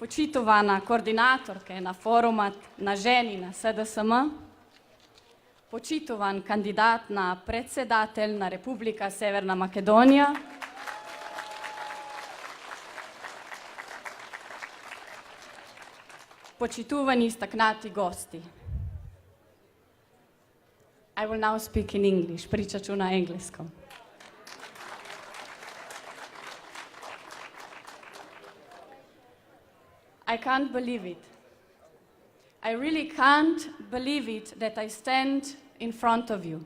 почитувана координаторке на форумат на жени на СДСМ, почитуван кандидат на председател на Република Северна Македонија, почитувани истакнати гости. I will now speak in English. Pričat ću na engleskom. I can't believe it. I really can't believe it that I stand in front of you.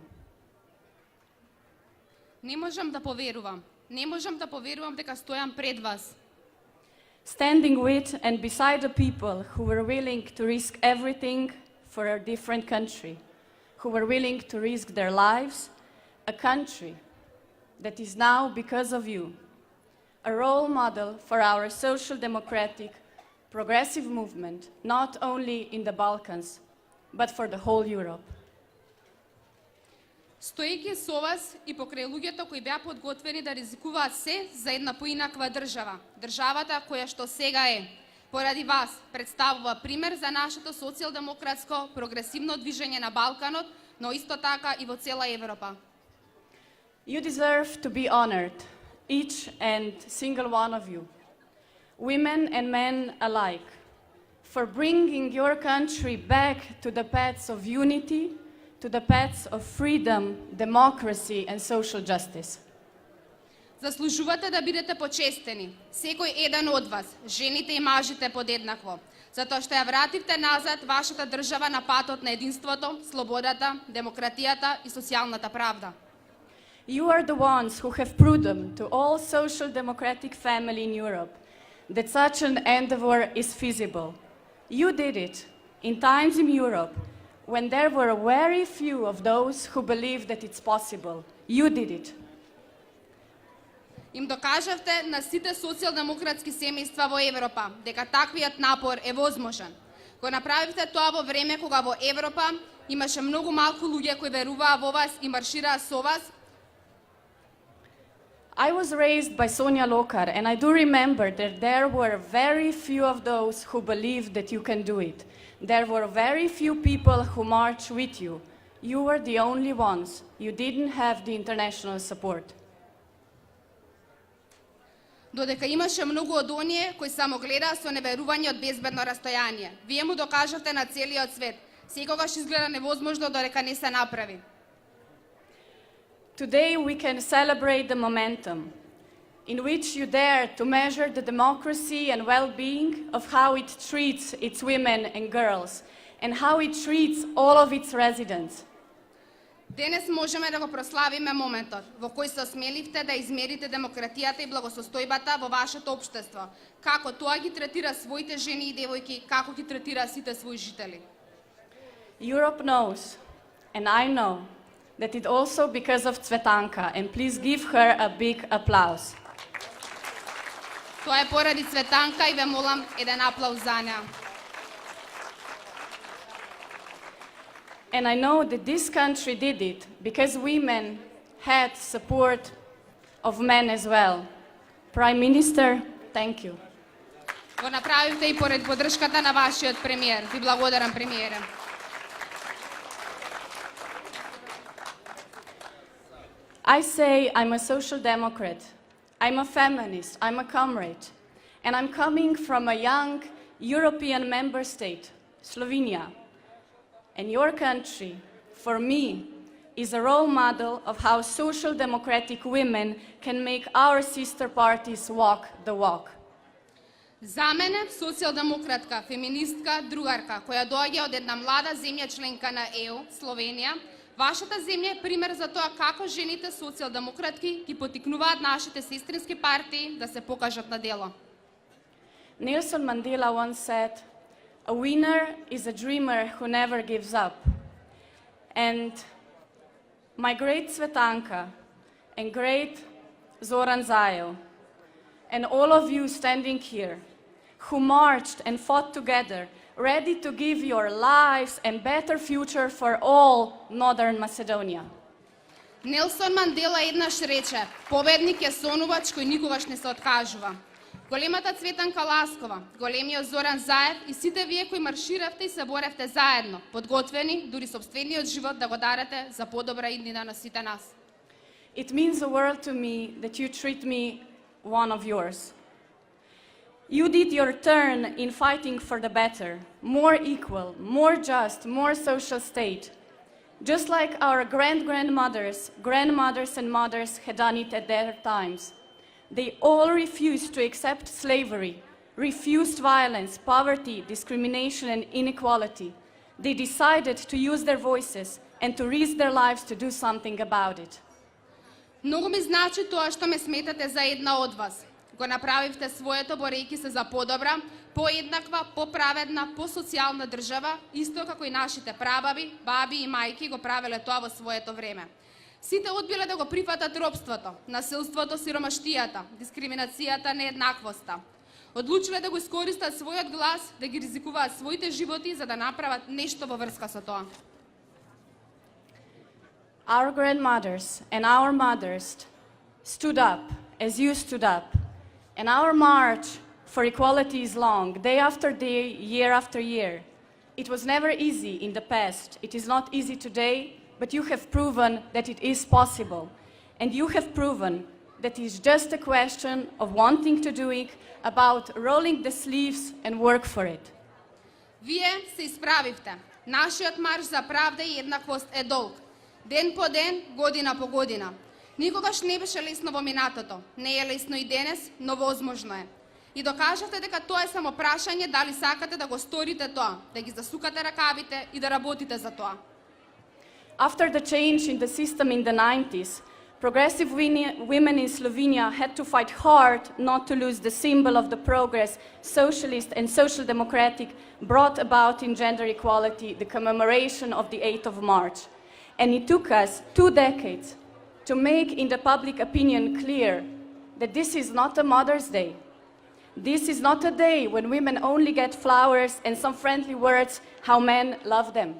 Не можам да поверувам. Не можам да поверувам дека стојам пред вас. Standing with and beside the people who were willing to risk everything for a different country, who were willing to risk their lives, a country that is now, because of you, a role model for our social democratic progressive movement, not only in the Balkans, but for the whole Europe. Стоејќи со вас и покрај луѓето кои беа подготвени да ризикуваат се за една поинаква држава, државата која што сега е, поради вас представува пример за нашето социјалдемократско прогресивно движење на Балканот, но исто така и во цела Европа. You deserve to be honored, each and single one of you, women and men alike, for bringing your country back to the paths of unity, to the paths of freedom, democracy and social justice. Заслужувате да бидете почестени, секој еден од вас, жените и мажите подеднакво, затоа што ја вративте назад вашата држава на патот на единството, слободата, демократијата и социјалната правда. You are the ones who have proven to all social democratic family in Europe that such an endeavor is feasible. You did it in times in Europe when there were very few of those who believed that it's possible. You did it. Им докажавте на сите социјалдемократски семејства во Европа дека таквиот напор е возможен. Го направивте тоа во време кога во Европа имаше многу малку луѓе кои веруваа во вас и маршираа со вас. I was raised by Sonja Lokar, and I do remember that there were very few of those who believed that you can do it. There were very few people who marched with you. You were the only ones. You didn't have the international support. Додека имаше многу од оние кои само гледаа со неверување од безбедно растојание. Вие му докажавте на целиот свет. Секогаш изгледа невозможно додека не се направи. Today we can celebrate the momentum in which you dare to measure the democracy and well-being of how it treats its women and girls and how it treats all of its residents. Денес можеме да го прославиме моментот во кој се осмеливте да измерите демократијата и благосостојбата во вашето општество, како тоа ги третира своите жени и девојки, како ги третира сите своји жители. Europe knows, and I know, that it also because of Цветанка, and please give her a big applause. Тоа е поради Цветанка и ве молам еден аплауз за неа. And I know that this country did it because women had support of men as well. Prime Minister, thank you. Го направивте и поради поддршката на вашиот премиер. Ви благодарам, премиере. I say I'm a social democrat, I'm a feminist, I'm a comrade, and I'm coming from a young European member state, Slovenia. And your country, for me, is a role model of how social democratic women can make our sister parties walk the walk. За мене, социјалдемократка, феминистка, другарка, која доаѓа од една млада земја членка на ЕУ, Словенија, вашата земја е пример за тоа како жените социјалдемократки ги потикнуваат нашите сестрински партии да се покажат на дело. Nelson Mandela once said, "A winner is a dreamer who never gives up." And my great Cvetanka and great Zoran Zaev and all of you standing here who marched and fought together, ready to give your lives and better future for all Northern Macedonia. Нелсон Мандела еднаш рече, победник е сонувач кој никогаш не се откажува. големата Цветанка Ласкова, големиот Зоран Заев и сите вие кои марширавте и се боревте заедно, подготвени дури собствениот живот да го дадете за подобра иднина на сите нас. It means the world to me that you treat me one of yours. You did your turn in fighting for the better, more equal, more just, more social state, just like our grandmothers and mothers had done it at their times. They all refused to accept slavery, refused violence, poverty, discrimination and inequality. They decided to use their voices and to risk their lives to do something about it. Многу ми значи тоа што ме сметате за една од вас. Го направивте своето борејќи се за подобра, поеднаква, поправедна, посоцијална држава, исто како и нашите прабаби, баби и мајки го правеле тоа во своето време. Сите одбиле да го прифатат робството, насилството, сиромаштијата, дискриминацијата, нееднаквоста. Одлучиле да го искористат својот глас, да ги ризикуваат своите животи за да направат нешто во врска со тоа. Our grandmothers and our mothers stood up as you stood up, and our march for equality is long, day after day, year after year. It was never easy in the past. It is not easy today, but you have proven that it is possible. And you have proven that it is just a question of wanting to do it, about rolling the sleeves and work for it. Вие се исправивте. Нашиот марш за правда и еднаквост е долг. Ден по ден, година по година. Никогаш не беше лесно во минатото. Не е лесно и денес, но возможно е. И докажавте дека тоа е само прашање дали сакате да го сторите тоа, да ги засукате ракавите и да работите за тоа. After the change in the system in the 90s, progressive women in Slovenia had to fight hard not to lose the symbol of the progress socialist and social democratic brought about in gender equality, the commemoration of the 8th of March. And it took us 2 decades to make in the public opinion clear that this is not a Mother's Day. This is not a day when women only get flowers and some friendly words how men love them.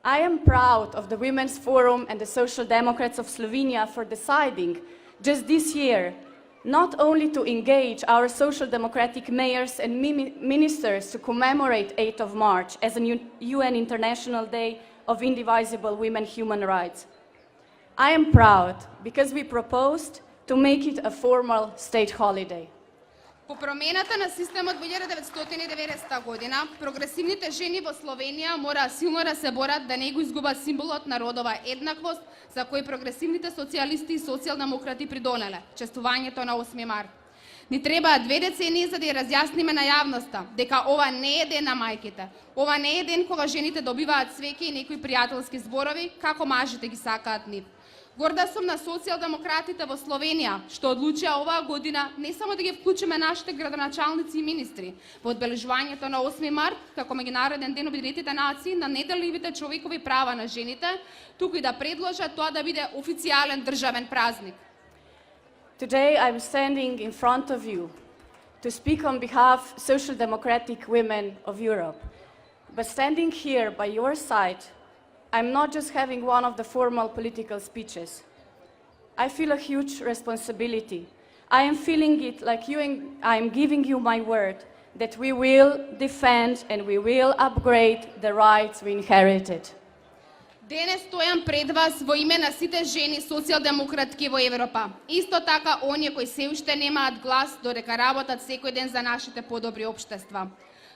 I am proud of the Women's Forum and the Social Democrats of Slovenia for deciding just this year not only to engage our social democratic mayors and ministers to commemorate 8th of March as a UN International Day of Indivisible Women Human Rights. I am proud because we proposed to make it a formal state holiday. По промената на системот во 1990 година, прогресивните жени во Словенија мора силно да се борат да не го изгубат символот на родова еднаквост за кој прогресивните социјалисти и социјалдемократи придонеле, чествувањето на 8 март. Ни требаат 2 децении за да ја разјасниме на јавноста дека ова не е ден на мајките, ова не е ден кога жените добиваат свеќе и некои пријателски зборови како мажите ги сакаат нив. Горда сум на социјалдемократите во Словенија, што одлучија оваа година не само да ги вклучиме нашите градоначалници и министри во одбележувањето на 8 март, како меѓународен ден Обединетите нации на неделливите човекови права на жените, туку и да предложат тоа да биде официјален државен празник. Today I'm standing in front of you to speak on behalf of social democratic women of Europe. But standing here by your side, I'm not just having one of the formal political speeches. I feel a huge responsibility. I am feeling it like I'm giving you my word that we will defend and we will upgrade the rights we inherited. Денес стојам пред вас во име на сите жени социјалдемократки во Европа. Исто така оние кои се уште немаат глас додека работат секој ден за нашите подобри општества.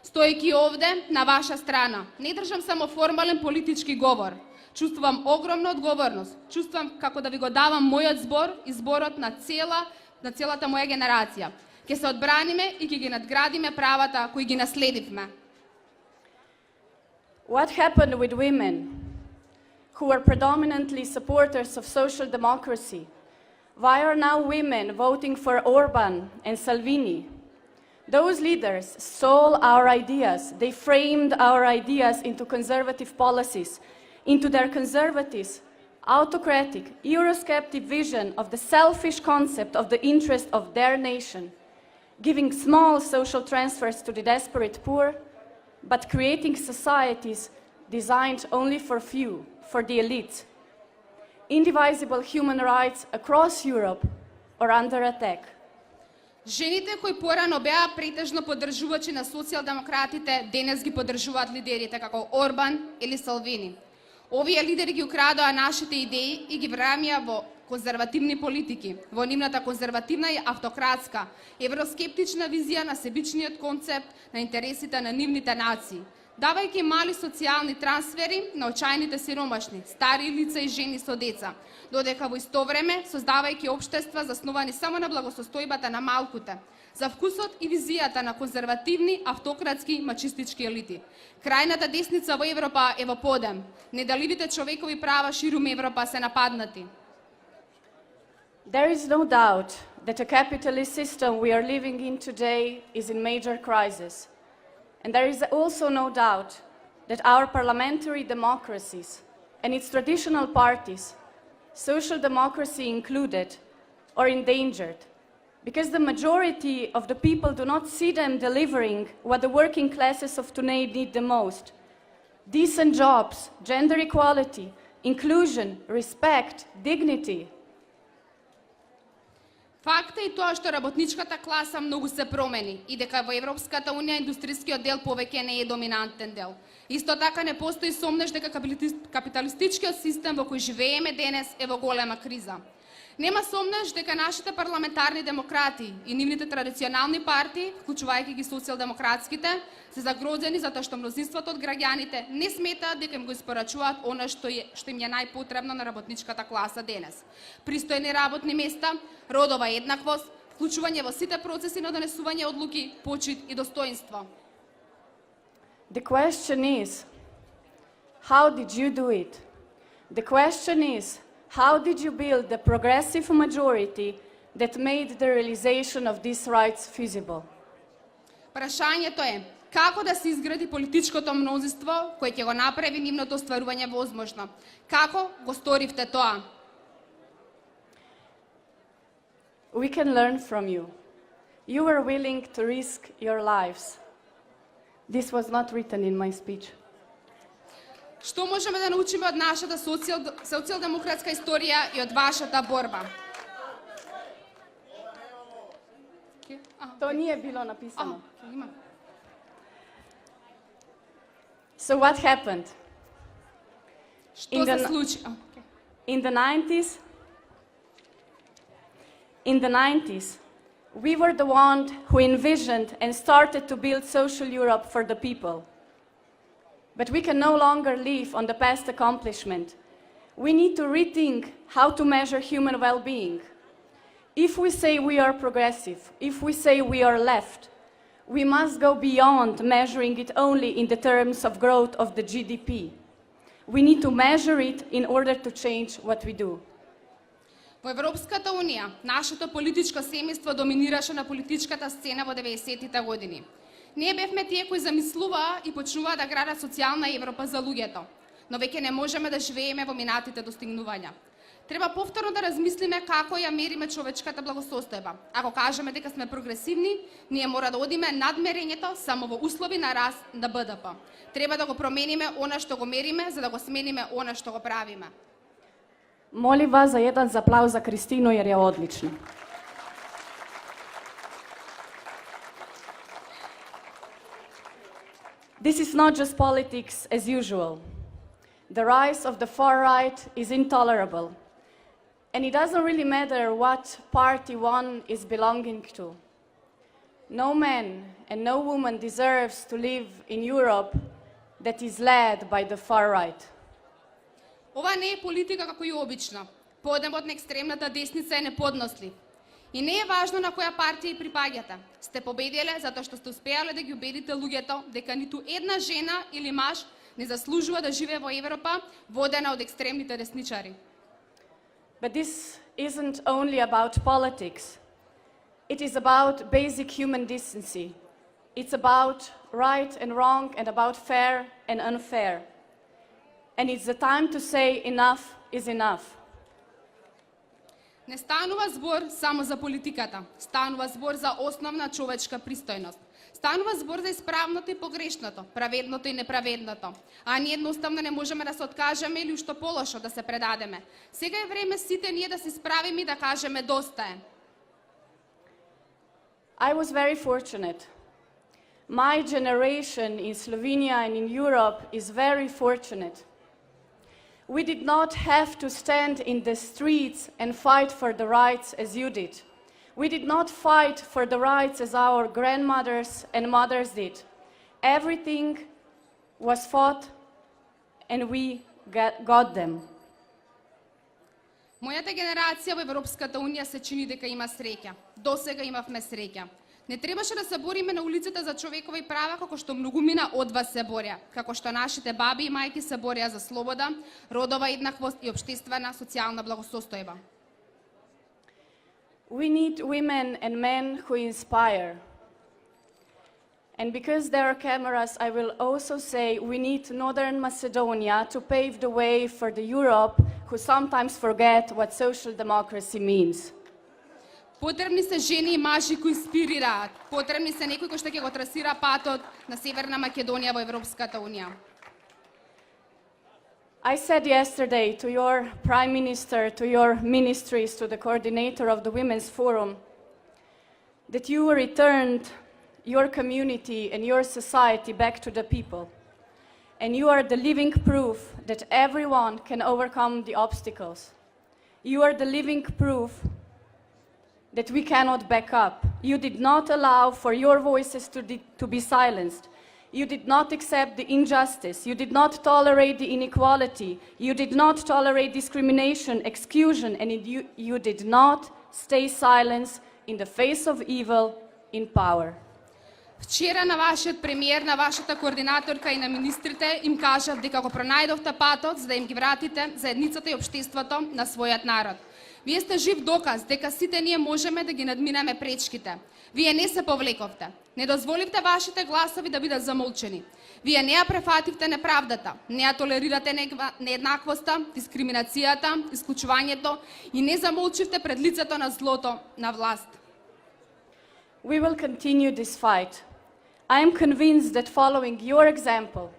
Стојки овде на ваша страна, не држам само формален политички говор. Чувствувам огромна одговорност. Чувствувам како да ви го давам мојот збор и зборот на целата моја генерација. Ке се одбраниме и ке ги надградиме правата кои ги наследивме. What happened with women who were predominantly supporters of social democracy? Why are now women voting for Orban and Salvini? Those leaders stole our ideas. They framed our ideas into conservative policies, into their conservative, autocratic, Eurosceptic vision of the selfish concept of the interest of their nation, giving small social transfers to the desperate poor, but creating societies designed only for few, for the elite. Indivisible human rights across Europe are under attack. Жените кои порано беа претежно поддржувачи на социјалдемократите, денес ги поддржуваат лидерите како Орбан или Салвини. Овие лидери ги украдоа нашите идеи и ги врамија во конзервативни политики, во нивната конзервативна и автократска, евроскептична визија на себичниот концепт на интересите на нивните нации, давајќи мали социјални трансфери на очајните сиромашни, стари лица и жени со деца, додека во исто време создавајќи општества засновани само на благосостојбата на малкуте, за вкусот и визијата на конзервативни, автократски, мачистички елити. Крајната десница во Европа е во подем. Неделивите човекови права ширум Европа се нападнати. There is no doubt that a capitalist system we are living in today is in major crisis. And there is also no doubt that our parliamentary democracies and its traditional parties, social democracy included, are endangered because the majority of the people do not see them delivering what the working classes of today need the most: decent jobs, gender equality, inclusion, respect, dignity. Факт е и тоа што работничката класа многу се промени и дека во Европската унија индустријскиот дел повеќе не е доминантен дел. Исто така не постои сомнеш дека капиталистичкиот систем во кој живееме денес е во голема криза. Нема сомнеш дека нашите парламентарни демократи и нивните традиционални партии, вклучувајќи ги социјалдемократските, се загрозени затоа што мнозинството од граѓаните не сметаат дека им го испорачуваат она што им е најпотребно на работничката класа денес. Пристојни работни места, родова еднаквост, вклучување во сите процеси на донесување одлуки, почит и достоинство. The question is, how did you do it? The question is, how did you build the progressive majority that made the realization of these rights feasible? Прашањето е, како да се изгради политичкото мнозинство кој ќе го направи нивното остварување возможно? Како го сторивте тоа? We can learn from you. You were willing to risk your lives. This was not written in my speech. Што можеме да научиме од нашата социјалдемократска историја и од вашата борба? То nije bilo napisano. So what happened? Што се случи? In the 90s, we were the one who envisioned and started to build social Europe for the people. But we can no longer live on the past accomplishment. We need to rethink how to measure human well-being. If we say we are progressive, if we say we are left, we must go beyond measuring it only in the terms of growth of the GDP. We need to measure it in order to change what we do. Во Европската унија, нашето политичко семејство доминираше на политичката сцена во 90-тите години. Ние бевме тие кои замислуваа и почнуваа да градат социјална Европа за луѓето, но веќе не можеме да живееме во минатите достигнувања. Треба повторно да размислиме како ја мериме човечката благосостојба. Ако кажеме дека сме прогресивни, ние мора да одиме над мерењето само во услови на раст на БДП. Треба да го промениме она што го мериме, за да го смениме она што го правиме. Молим вас за jedan aplauz za Kristinu jer je odlična. This is not just politics as usual. The rise of the far right is intolerable. And it doesn't really matter what party one is belonging to. No man and no woman deserves to live in Europe that is led by the far right. Ова не е политика како и обично. Подемот на екстремната десница е неподнослив. И не е важно на која партија припаѓате. Сте победиле затоа што сте успеале да ги убедите луѓето дека ниту една жена или маж не заслужува да живее во Европа водена од екстремните десничари. But this isn't only about politics. It is about basic human decency. It's about right and wrong and about fair and unfair. And it's the time to say enough is enough. Не станува збор само за политиката, станува збор за основна човечка пристојност. Станува збор за исправното и погрешното, праведното и неправедното. А ние едноставно не можеме да се откажеме или ушто полошо да се предадеме. Сега е време сите ние да се справиме и да кажеме доста е. I was very fortunate. My generation in Slovenia and in Europe is very fortunate. We did not have to stand in the streets and fight for the rights as you did. We did not fight for the rights as our grandmothers and mothers did. Everything was fought and we got them. Мојата генерација во Европската унија се чини дека има среќа. Досега имавме среќа. Не требаше да се бориме на улицата за човекови права како што многумина од вас се борја, како што нашите баби и мајки се борија за слобода, родова еднаквост и општествена социјална благосостојба. We need women and men who inspire. And because there are cameras, I will also say we need Northern Macedonia to pave the way for the Europe who sometimes forget what social democracy means. Потребни се жени и мажи кои инспирираат. Потребни се некои кои што ќе го трасира патот на Северна Македонија во Европската унија. I said yesterday to your Prime Minister, to your ministries, to the coordinator of the Women's Forum, that you returned your community and your society back to the people. And you are the living proof that everyone can overcome the obstacles. You are the living proof that we cannot back up. You did not allow for your voices to be silenced. You did not accept the injustice. You did not tolerate the inequality. You did not tolerate discrimination, exclusion, and you did not stay silent in the face of evil in power. Вчера на вашиот премиер, на вашата координаторка и на министрите им кажав дека го пронајдовте патот за да им ги вратите заедницата и општеството на својот народ. Вие сте жив доказ дека сите ние можеме да ги надминеме пречките. Вие не се повлековте. Не дозволивте вашите гласови да бидат замолчени. Вие не ја префативте неправдата, не ја толерирате нееднаквоста, дискриминацијата, исклучувањето и не замолчивте пред лицето на злото на власт. We will continue this fight. I am convinced that following your example,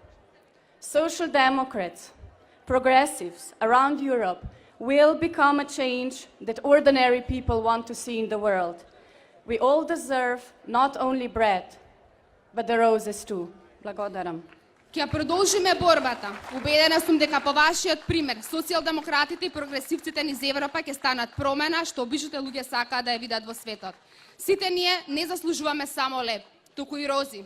social democrats, progressives around Europe will become a change that ordinary people want to see in the world. We all deserve not only bread, but the roses too. Благодарам. Ќе продолжиме борбата. Убедена сум дека по вашиот пример социјалдемократите и прогресивците низ Европа ќе станат промена што обичните луѓе сакаат да ја видат во светот. Сите ние не заслужуваме само леб, туку и рози.